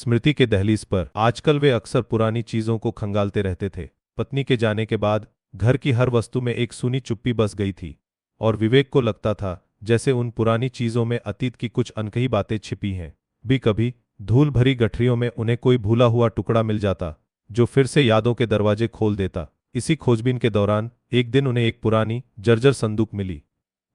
स्मृति के दहलीज पर आजकल वे अक्सर पुरानी चीजों को खंगालते रहते थे। पत्नी के जाने के बाद घर की हर वस्तु में एक सूनी चुप्पी बस गई थी और विवेक को लगता था जैसे उन पुरानी चीजों में अतीत की कुछ अनकही बातें छिपी हैं। भी कभी धूल भरी गठरियों में उन्हें कोई भूला हुआ टुकड़ा मिल जाता जो फिर से यादों के दरवाजे खोल देता। इसी खोजबीन के दौरान एक दिन उन्हें एक पुरानी जर्जर संदूक मिली।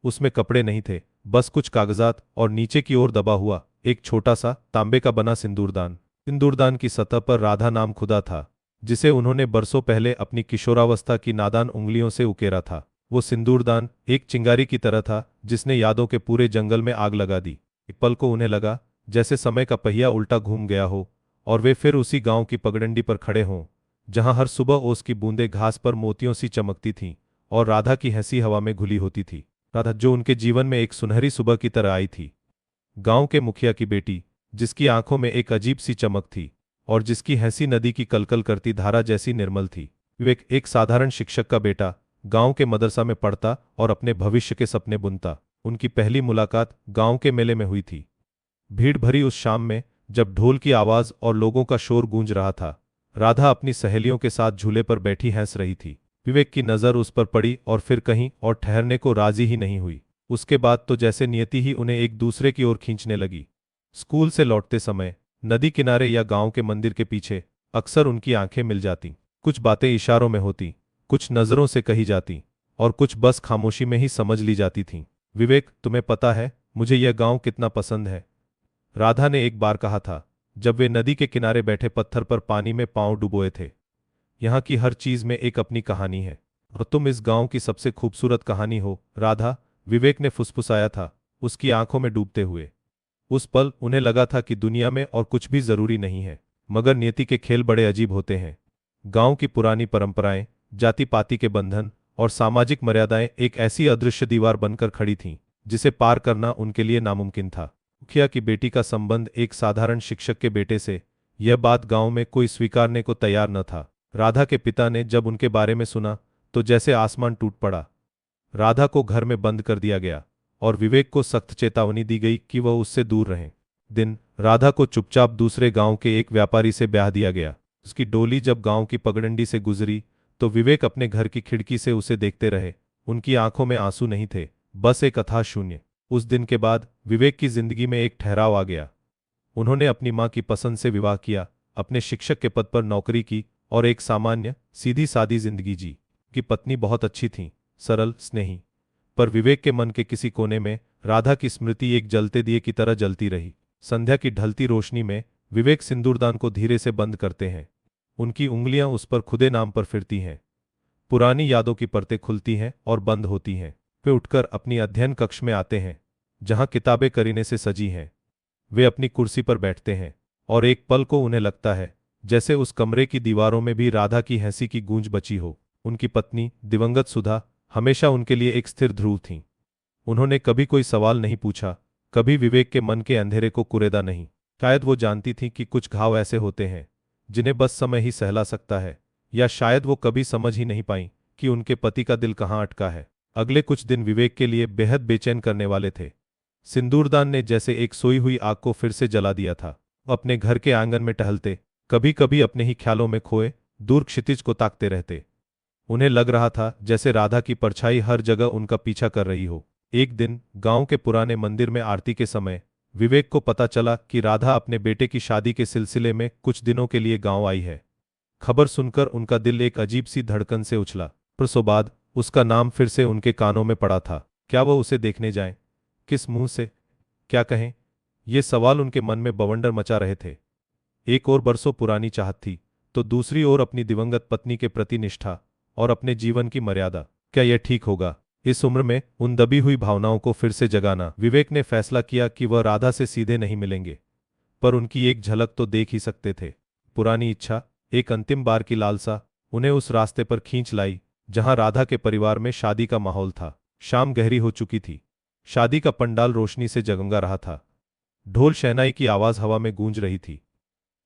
उसमें कपड़े नहीं थे, बस कुछ कागजात और नीचे की ओर दबा हुआ एक छोटा सा तांबे का बना सिंदूरदान। सिंदूरदान की सतह पर राधा नाम खुदा था, जिसे उन्होंने बरसों पहले अपनी किशोरावस्था की नादान उंगलियों से उकेरा था। वो सिंदूरदान एक चिंगारी की तरह था जिसने यादों के पूरे जंगल में आग लगा दी। एक पल को उन्हें लगा जैसे समय का पहिया उल्टा घूम गया हो और वे फिर उसी गांव की पगडंडी पर खड़े हों जहां हर सुबह ओस की बूंदें घास पर मोतियों सी चमकती थीं और राधा की हंसी हवा में घुली होती थी। राधा जो उनके जीवन में एक सुनहरी सुबह की तरह आई थी, गांव के मुखिया की बेटी, जिसकी आंखों में एक अजीब सी चमक थी और जिसकी हंसी नदी की कलकल करती धारा जैसी निर्मल थी। विवेक एक साधारण शिक्षक का बेटा, गांव के मदरसा में पढ़ता और अपने भविष्य के सपने बुनता। उनकी पहली मुलाकात गांव के मेले में हुई थी। भीड़ भरी उस शाम में जब ढोल की आवाज और लोगों का शोर गूंज रहा था, राधा अपनी सहेलियों के साथ झूले पर बैठी हंस रही थी। विवेक की नजर उस पर पड़ी और फिर कहीं और ठहरने को राजी ही नहीं हुई। उसके बाद तो जैसे नियति ही उन्हें एक दूसरे की ओर खींचने लगी। स्कूल से लौटते समय नदी किनारे या गांव के मंदिर के पीछे अक्सर उनकी आंखें मिल जाती। कुछ बातें इशारों में होती, कुछ नजरों से कही जाती और कुछ बस खामोशी में ही समझ ली जाती थीं। विवेक, तुम्हें पता है मुझे यह गांव कितना पसंद है, राधा ने एक बार कहा था जब वे नदी के किनारे बैठे पत्थर पर पानी में पांव डुबोए थे। यहाँ की हर चीज में एक अपनी कहानी है और तुम इस गांव की सबसे खूबसूरत कहानी हो, राधा, विवेक ने फुसफुसाया था, उसकी आंखों में डूबते हुए। उस पल उन्हें लगा था कि दुनिया में और कुछ भी जरूरी नहीं है, मगर नियति के खेल बड़े अजीब होते हैं। गांव की पुरानी परंपराएं, जाति पाति के बंधन और सामाजिक मर्यादाएं एक ऐसी अदृश्य दीवार बनकर खड़ी थीं जिसे पार करना उनके लिए नामुमकिन था। मुखिया की बेटी का संबंध एक साधारण शिक्षक के बेटे से, यह बात गांव में कोई स्वीकारने को तैयार न था। राधा के पिता ने जब उनके बारे में सुना तो जैसे आसमान टूट पड़ा। राधा को घर में बंद कर दिया गया और विवेक को सख्त चेतावनी दी गई कि वह उससे दूर रहें। दिन राधा को चुपचाप दूसरे गांव के एक व्यापारी से ब्याह दिया गया। उसकी डोली जब गांव की पगडंडी से गुजरी तो विवेक अपने घर की खिड़की से उसे देखते रहे। उनकी आंखों में आंसू नहीं थे, बस एक अथाह शून्य। उस दिन के बाद विवेक की जिंदगी में एक ठहराव आ गया। उन्होंने अपनी मां की पसंद से विवाह किया, अपने शिक्षक के पद पर नौकरी की और एक सामान्य सीधी सादी जिंदगी जी। की पत्नी बहुत अच्छी थी, सरल, स्नेही, पर विवेक के मन के किसी कोने में राधा की स्मृति एक जलते दिए की तरह जलती रही। संध्या की ढलती रोशनी में विवेक सिंदूरदान को धीरे से बंद करते हैं। उनकी उंगलियां उस पर खुदे नाम पर फिरती हैं। पुरानी यादों की परतें खुलती हैं और बंद होती हैं। वे उठकर अपनी अध्ययन कक्ष में आते हैं जहां किताबें करीने से सजी हैं। वे अपनी कुर्सी पर बैठते हैं और एक पल को उन्हें लगता है जैसे उस कमरे की दीवारों में भी राधा की हंसी की गूंज बची हो। उनकी पत्नी दिवंगत सुधा हमेशा उनके लिए एक स्थिर ध्रुव थीं। उन्होंने कभी कोई सवाल नहीं पूछा, कभी विवेक के मन के अंधेरे को कुरेदा नहीं। शायद वो जानती थीं कि कुछ घाव ऐसे होते हैं जिन्हें बस समय ही सहला सकता है, या शायद वो कभी समझ ही नहीं पाईं कि उनके पति का दिल कहाँ अटका है। अगले कुछ दिन विवेक के लिए बेहद बेचैन करने वाले थे। सिंदूरदान ने जैसे एक सोई हुई आग को फिर से जला दिया था। वो अपने घर के आंगन में टहलते, कभी कभी अपने ही ख्यालों में खोए दूर क्षितिज को ताकते रहते। उन्हें लग रहा था जैसे राधा की परछाई हर जगह उनका पीछा कर रही हो। एक दिन गांव के पुराने मंदिर में आरती के समय विवेक को पता चला कि राधा अपने बेटे की शादी के सिलसिले में कुछ दिनों के लिए गांव आई है। खबर सुनकर उनका दिल एक अजीब सी धड़कन से उछला। परसों बाद उसका नाम फिर से उनके कानों में पड़ा था। क्या वह उसे देखने जाएं? किस मुंह से? क्या कहें? ये सवाल उनके मन में बवंडर मचा रहे थे। एक ओर बरसों पुरानी चाहत थी तो दूसरी ओर अपनी दिवंगत पत्नी के प्रति निष्ठा और अपने जीवन की मर्यादा। क्या यह ठीक होगा? इस उम्र में उन दबी हुई भावनाओं को फिर से जगाना। विवेक ने फैसला किया कि वह राधा से सीधे नहीं मिलेंगे, पर उनकी एक झलक तो देख ही सकते थे। पुरानी इच्छा, एक अंतिम बार की लालसा उन्हें उस रास्ते पर खींच लाई जहां राधा के परिवार में शादी का माहौल था। शाम गहरी हो चुकी थी। शादी का पंडाल रोशनी से जगमगा रहा था। ढोल शहनाई की आवाज हवा में गूंज रही थी।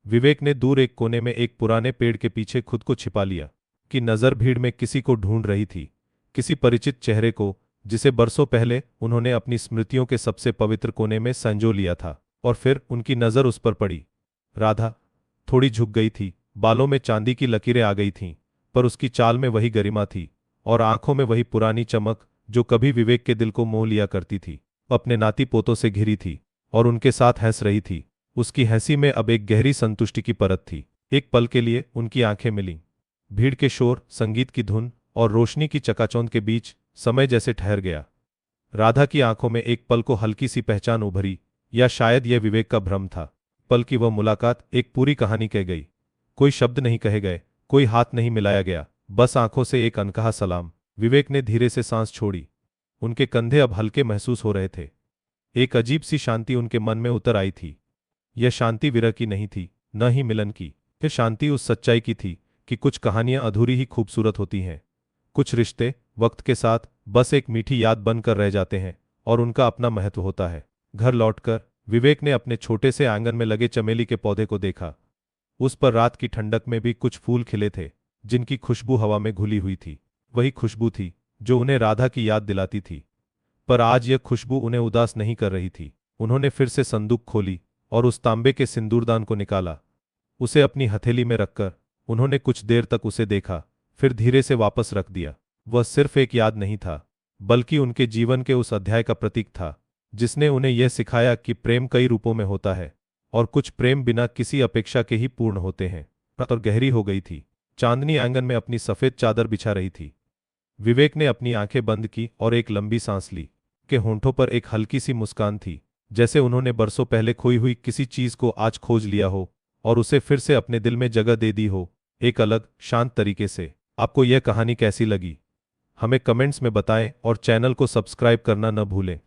विवेक ने दूर एक कोने में एक पुराने पेड़ के पीछे खुद को छिपा लिया कि नजर भीड़ में किसी को ढूंढ रही थी, किसी परिचित चेहरे को जिसे बरसों पहले उन्होंने अपनी स्मृतियों के सबसे पवित्र कोने में संजो लिया था। और फिर उनकी नजर उस पर पड़ी। राधा थोड़ी झुक गई थी, बालों में चांदी की लकीरें आ गई थीं, पर उसकी चाल में वही गरिमा थी और आंखों में वही पुरानी चमक जो कभी विवेक के दिल को मोह लिया करती थी। वो अपने नाती पोतों से घिरी थी और उनके साथ हंस रही थी। उसकी हंसी में अब एक गहरी संतुष्टि की परत थी। एक पल के लिए उनकी आंखें मिलीं। भीड़ के शोर, संगीत की धुन और रोशनी की चकाचौंध के बीच समय जैसे ठहर गया। राधा की आंखों में एक पल को हल्की सी पहचान उभरी, या शायद यह विवेक का भ्रम था। पल की वह मुलाकात एक पूरी कहानी कह गई। कोई शब्द नहीं कहे गए, कोई हाथ नहीं मिलाया गया, बस आंखों से एक अनकहा सलाम। विवेक ने धीरे से सांस छोड़ी। उनके कंधे अब हल्के महसूस हो रहे थे। एक अजीब सी शांति उनके मन में उतर आई थी। यह शांति विरह की नहीं थी, न ही मिलन की। यह शांति उस सच्चाई की थी कि कुछ कहानियां अधूरी ही खूबसूरत होती हैं। कुछ रिश्ते वक्त के साथ बस एक मीठी याद बनकर रह जाते हैं और उनका अपना महत्व होता है। घर लौटकर विवेक ने अपने छोटे से आंगन में लगे चमेली के पौधे को देखा। उस पर रात की ठंडक में भी कुछ फूल खिले थे, जिनकी खुशबू हवा में घुली हुई थी। वही खुशबू थी जो उन्हें राधा की याद दिलाती थी। पर आज यह खुशबू उन्हें उदास नहीं कर रही थी। उन्होंने फिर से संदूक खोली और उस तांबे के सिंदूरदान को निकाला। उसे अपनी हथेली में रखकर उन्होंने कुछ देर तक उसे देखा, फिर धीरे से वापस रख दिया। वह सिर्फ एक याद नहीं था, बल्कि उनके जीवन के उस अध्याय का प्रतीक था जिसने उन्हें यह सिखाया कि प्रेम कई रूपों में होता है और कुछ प्रेम बिना किसी अपेक्षा के ही पूर्ण होते हैं। रात और गहरी हो गई थी। चांदनी आंगन में अपनी सफेद चादर बिछा रही थी। विवेक ने अपनी आंखें बंद की और एक लंबी सांस ली। के होंठों पर एक हल्की सी मुस्कान थी, जैसे उन्होंने बरसों पहले खोई हुई किसी चीज को आज खोज लिया हो और उसे फिर से अपने दिल में जगह दे दी हो, एक अलग शांत तरीके से। आपको यह कहानी कैसी लगी, हमें कमेंट्स में बताएं और चैनल को सब्सक्राइब करना न भूलें।